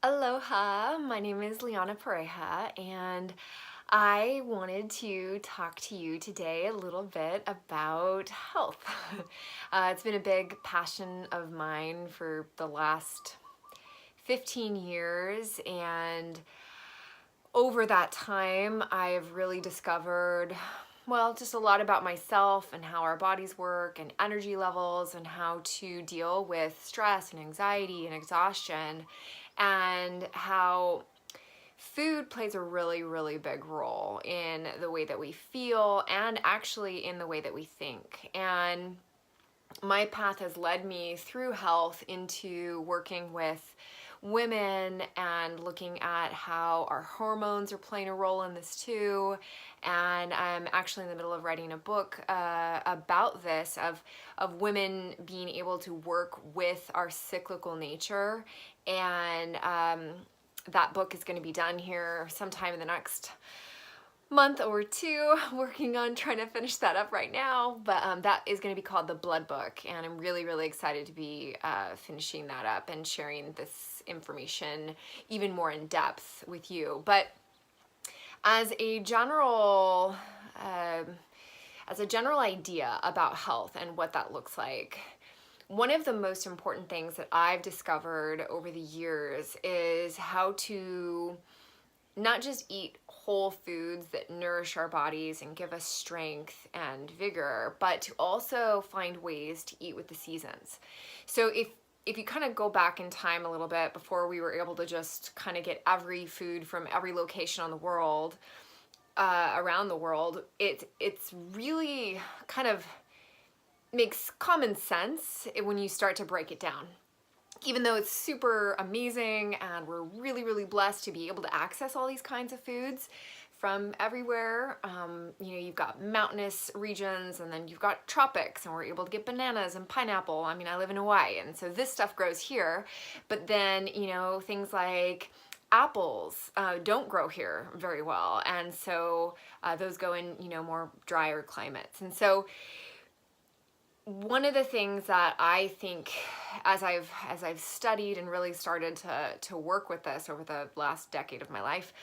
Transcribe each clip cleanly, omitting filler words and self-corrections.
Aloha, my name is Liana Pareja, and I wanted to talk to you today a little bit about health. It's been a big passion of mine for the last 15 years, and over that time, I've really discovered, well, just a lot about myself and how our bodies work and energy levels and how to deal with stress and anxiety and exhaustion, and how food plays a really, really big role in the way that we feel and actually in the way that we think. And my path has led me through health into working with women and looking at how our hormones are playing a role in this too. And I'm actually in the middle of writing a book about this of women being able to work with our cyclical nature. And that book is going to be done here sometime in the next month or two, working on trying to finish that up right now, but that is going to be called The Blood Book, and I'm really, really excited to be finishing that up and sharing this information even more in depth with you. But as a general uh, as a general idea about health and what that looks like, one of the most important things that I've discovered over the years is how to not just eat whole foods that nourish our bodies and give us strength and vigor, but to also find ways to eat with the seasons. So if you kind of go back in time a little bit before we were able to just kind of get every food from every location on the world, around the world, it's really kind of makes common sense when you start to break it down. Even though it's super amazing and we're really, really blessed to be able to access all these kinds of foods from everywhere, you've got mountainous regions and then you've got tropics, and we're able to get bananas and pineapple. I mean, I live in Hawaii, and so this stuff grows here, but then, things like apples don't grow here very well, and so those go in, more drier climates. And so one of the things that I think, as I've studied and really started to work with this over the last decade of my life,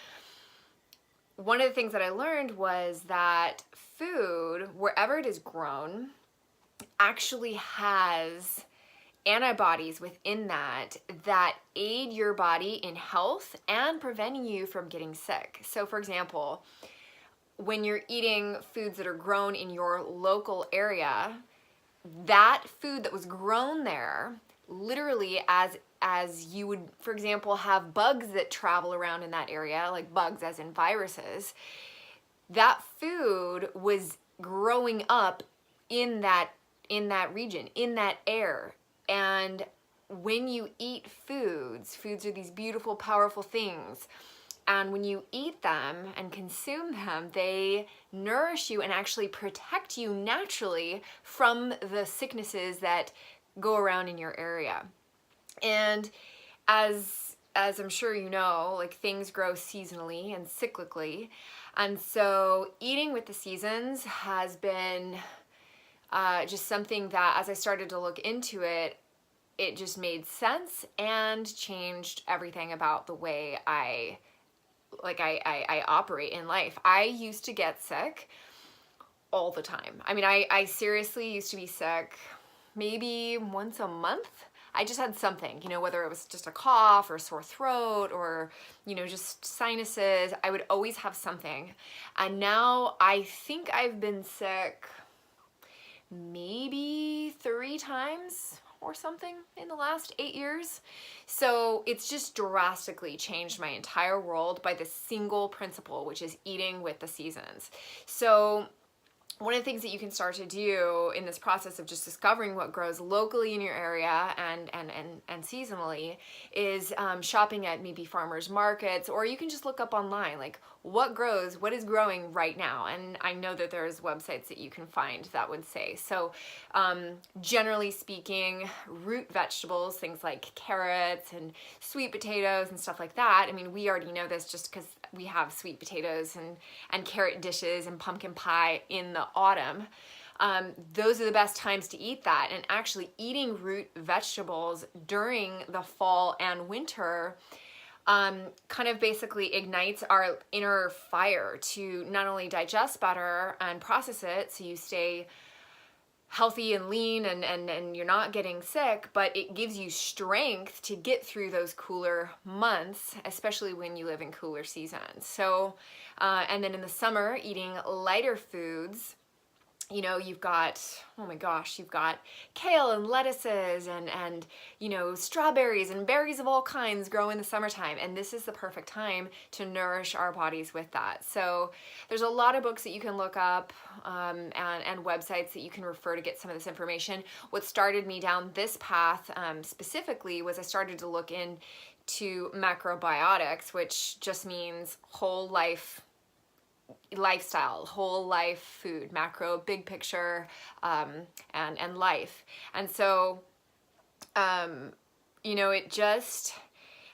one of the things that I learned was that food, wherever it is grown, actually has antibodies within that aid your body in health and preventing you from getting sick. So for example, when you're eating foods that are grown in your local area, that food that was grown there, literally, as you would, for example, have bugs that travel around in that area, like bugs as in viruses, that food was growing up in that region, in that air. And when you eat foods are these beautiful, powerful things. And when you eat them and consume them, they nourish you and actually protect you naturally from the sicknesses that go around in your area. And as I'm sure you know, like, things grow seasonally and cyclically. And so eating with the seasons has been just something that, as I started to look into it, it just made sense and changed everything about the way I operate in life. I used to get sick all the time. I mean, I seriously used to be sick maybe once a month. I just had something, whether it was just a cough or sore throat or, just sinuses. I would always have something. And now I think I've been sick maybe 3 times or something in the last 8 years. So it's just drastically changed my entire world by this single principle, which is eating with the seasons. So one of the things that you can start to do in this process of just discovering what grows locally in your area and seasonally is shopping at maybe farmers markets, or you can just look up online, like, what is growing right now. And I know that there's websites that you can find that would say. So generally speaking, root vegetables, things like carrots and sweet potatoes and stuff like that. I mean, we already know this just because we have sweet potatoes and carrot dishes and pumpkin pie in the autumn. Those are the best times to eat that. And actually eating root vegetables during the fall and winter kind of basically ignites our inner fire to not only digest better and process it so you stay healthy and lean and you're not getting sick, but it gives you strength to get through those cooler months, especially when you live in cooler seasons. So, and then in the summer, eating lighter foods, you know, you've got, oh my gosh, you've got kale and lettuces and you know, strawberries and berries of all kinds grow in the summertime. And this is the perfect time to nourish our bodies with that. So there's a lot of books that you can look up and websites that you can refer to get some of this information. What started me down this path specifically was I started to look into macrobiotics, which just means whole life lifestyle, whole life food, macro, big picture, and life. And so, you know, it just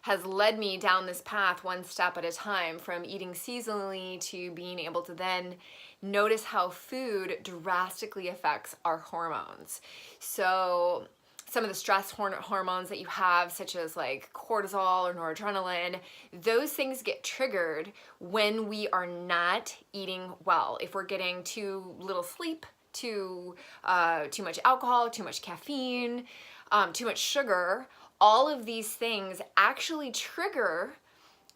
has led me down this path one step at a time, from eating seasonally to being able to then notice how food drastically affects our hormones. So some of the stress hormones that you have, such as like cortisol or noradrenaline, those things get triggered when we are not eating well. If we're getting too little sleep, too much alcohol, too much caffeine, too much sugar, all of these things actually trigger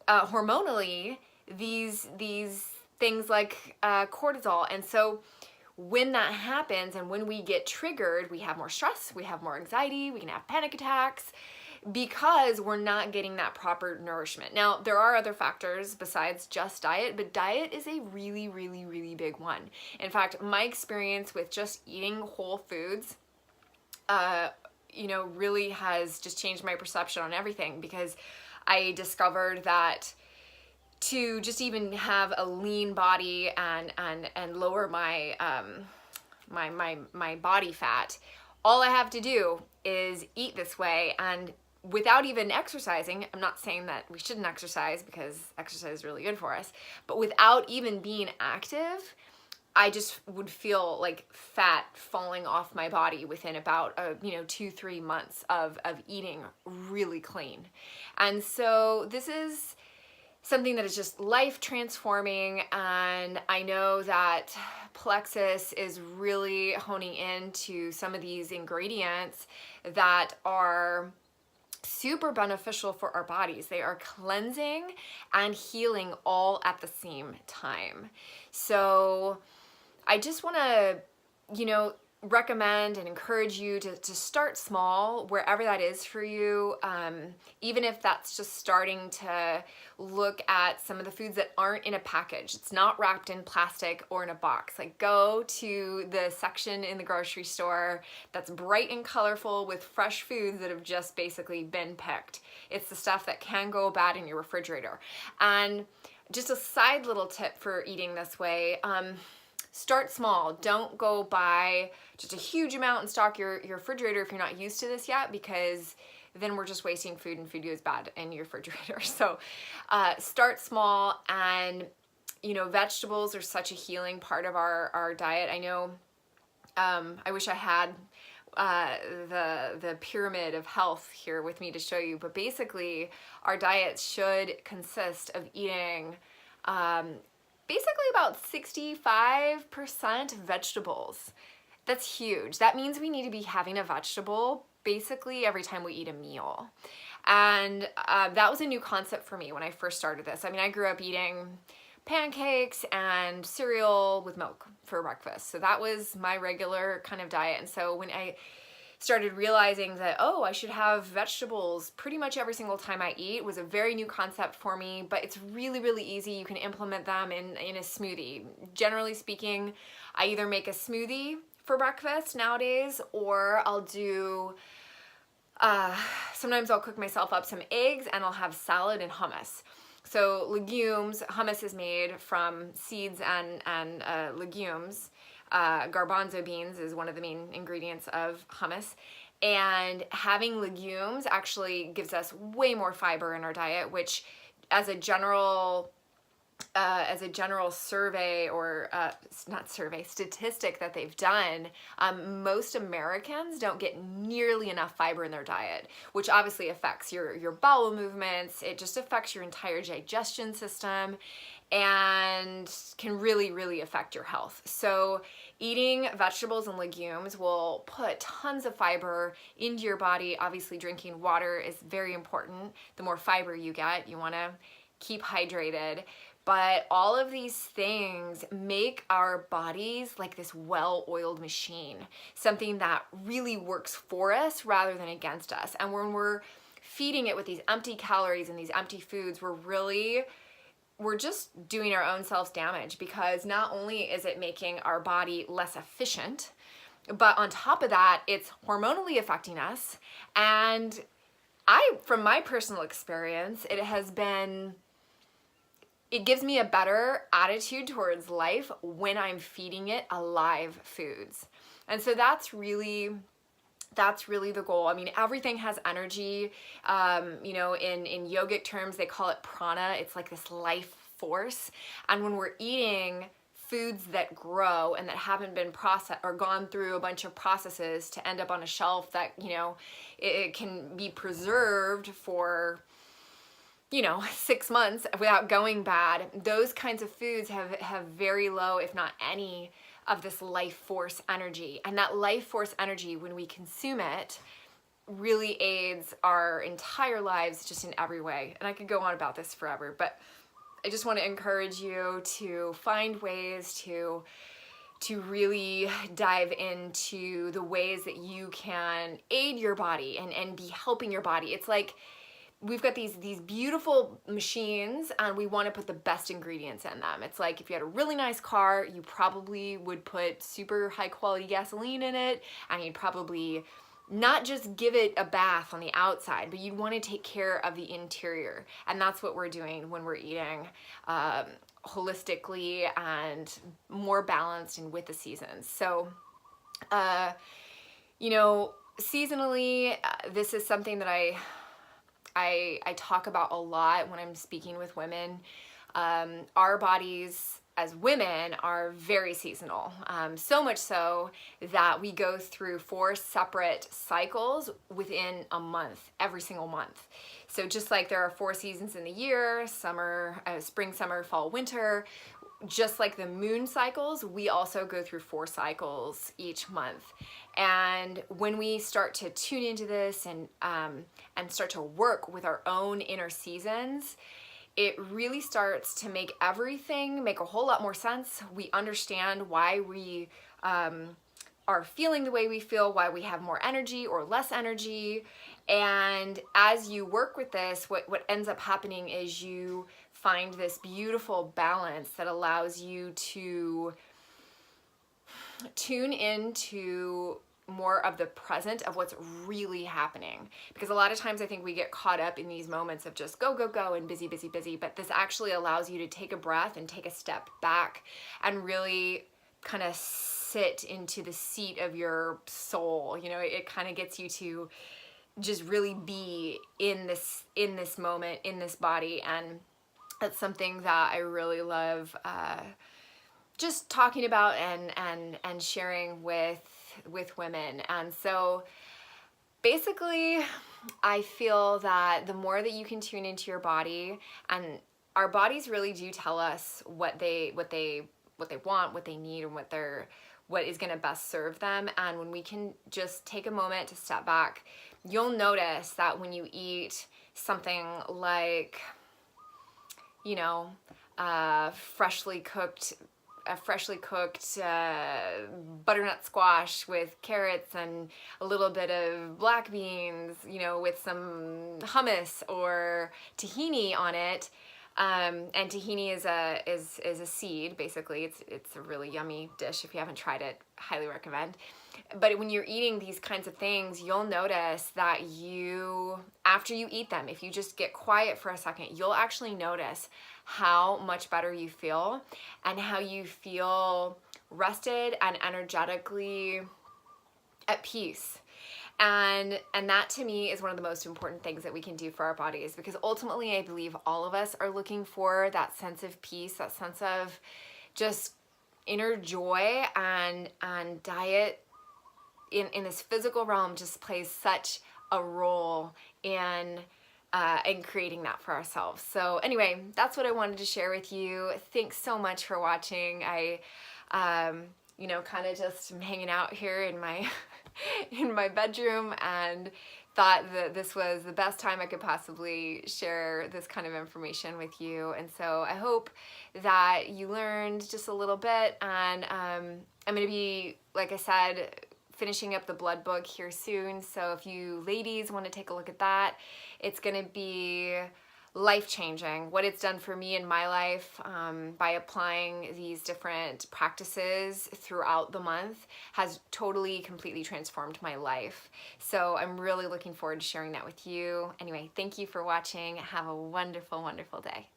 hormonally these things like cortisol. And so when that happens and when we get triggered, we have more stress, we have more anxiety, we can have panic attacks because we're not getting that proper nourishment. Now, there are other factors besides just diet, but diet is a really, really, really big one. In fact, my experience with just eating whole foods, you know, really has just changed my perception on everything, because I discovered that to just even have a lean body and lower my my body fat, all I have to do is eat this way, and without even exercising. I'm not saying that we shouldn't exercise, because exercise is really good for us, but without even being active, I just would feel like fat falling off my body within about 2-3 months of eating really clean. And so this is something that is just life transforming, and I know that Plexus is really honing into some of these ingredients that are super beneficial for our bodies. They are cleansing and healing all at the same time. So I just want to, recommend and encourage you to start small wherever that is for you, even if that's just starting to look at some of the foods that aren't in a package. It's not wrapped in plastic or in a box. Like, go to the section in the grocery store that's bright and colorful with fresh foods that have just basically been picked. It's the stuff that can go bad in your refrigerator. And just a side little tip for eating this way, start small. Don't go buy just a huge amount and stock your refrigerator if you're not used to this yet, because then we're just wasting food and food goes bad in your refrigerator. So start small, and vegetables are such a healing part of our diet. I know I wish I had the pyramid of health here with me to show you, but basically our diet should consist of eating basically about 65% vegetables. That's huge. That means we need to be having a vegetable basically every time we eat a meal. And that was a new concept for me when I first started this. I mean, I grew up eating pancakes and cereal with milk for breakfast. So that was my regular kind of diet. And so when I started realizing that, I should have vegetables pretty much every single time I eat, was a very new concept for me, but it's really, really easy. You can implement them in a smoothie. Generally speaking, I either make a smoothie for breakfast nowadays, or I'll do, sometimes I'll cook myself up some eggs and I'll have salad and hummus. So legumes, hummus is made from seeds and legumes. Garbanzo beans is one of the main ingredients of hummus, and having legumes actually gives us way more fiber in our diet, which as a general as a general survey or not survey, statistic that they've done, most Americans don't get nearly enough fiber in their diet, which obviously affects your bowel movements. It just affects your entire digestion system and can really, really affect your health. So eating vegetables and legumes will put tons of fiber into your body. Obviously, drinking water is very important. The more fiber you get, you want to keep hydrated. But all of these things make our bodies like this well-oiled machine, something that really works for us rather than against us. And when we're feeding it with these empty calories and these empty foods, we're just doing our own selves damage, because not only is it making our body less efficient, but on top of that, it's hormonally affecting us. And from my personal experience, it gives me a better attitude towards life when I'm feeding it alive foods. And so that's really the goal. I mean, everything has energy. In yogic terms, they call it prana. It's like this life force. And when we're eating foods that grow and that haven't been processed or gone through a bunch of processes to end up on a shelf that, it can be preserved for 6 months without going bad, those kinds of foods have very low, if not any, of this life force energy. And that life force energy, when we consume it, really aids our entire lives just in every way. And I could go on about this forever, but I just want to encourage you to find ways to really dive into the ways that you can aid your body and be helping your body. It's like we've got these beautiful machines and we want to put the best ingredients in them. It's like if you had a really nice car, you probably would put super high quality gasoline in it, and you'd probably not just give it a bath on the outside, but you'd want to take care of the interior. And that's what we're doing when we're eating holistically and more balanced and with the seasons. So, seasonally, this is something that I talk about a lot when I'm speaking with women. Our bodies as women are very seasonal, so much so that we go through 4 separate cycles within a month, every single month. So just like there are 4 seasons in the year, summer, spring, summer, fall, winter, just like the moon cycles, we also go through 4 cycles each month. And when we start to tune into this and start to work with our own inner seasons, it really starts to make everything make a whole lot more sense. We understand why we are feeling the way we feel, why we have more energy or less energy. And as you work with this, what ends up happening is you find this beautiful balance that allows you to tune into more of the present of what's really happening. Because a lot of times I think we get caught up in these moments of just go, go, go and busy, busy, busy. But this actually allows you to take a breath and take a step back and really kind of sit into the seat of your soul. It kind of gets you to just really be in this moment, in this body. And that's something that I really love just talking about and sharing with women. And so basically, I feel that the more that you can tune into your body, and our bodies really do tell us what they want, what they need, and what is going to best serve them. And when we can just take a moment to step back, you'll notice that when you eat something like freshly cooked butternut squash with carrots and a little bit of black beans, with some hummus or tahini on it. And tahini is a seed, basically. It's a really yummy dish. If you haven't tried it, highly recommend. But when you're eating these kinds of things, you'll notice that after you eat them, if you just get quiet for a second, you'll actually notice how much better you feel and how you feel rested and energetically at peace. And that to me is one of the most important things that we can do for our bodies, because ultimately I believe all of us are looking for that sense of peace, that sense of just inner joy, and diet in this physical realm just plays such a role in creating that for ourselves. So anyway, that's what I wanted to share with you. Thanks so much for watching. I kind of just am hanging out here in my in my bedroom and thought that this was the best time I could possibly share this kind of information with you. And so I hope that you learned just a little bit, and I'm going to be, like I said, finishing up the blood book here soon. So if you ladies want to take a look at that, it's going to be life-changing. What it's done for me in my life by applying these different practices throughout the month has totally, completely transformed my life. So I'm really looking forward to sharing that with you. Anyway, thank you for watching. Have a wonderful, wonderful day.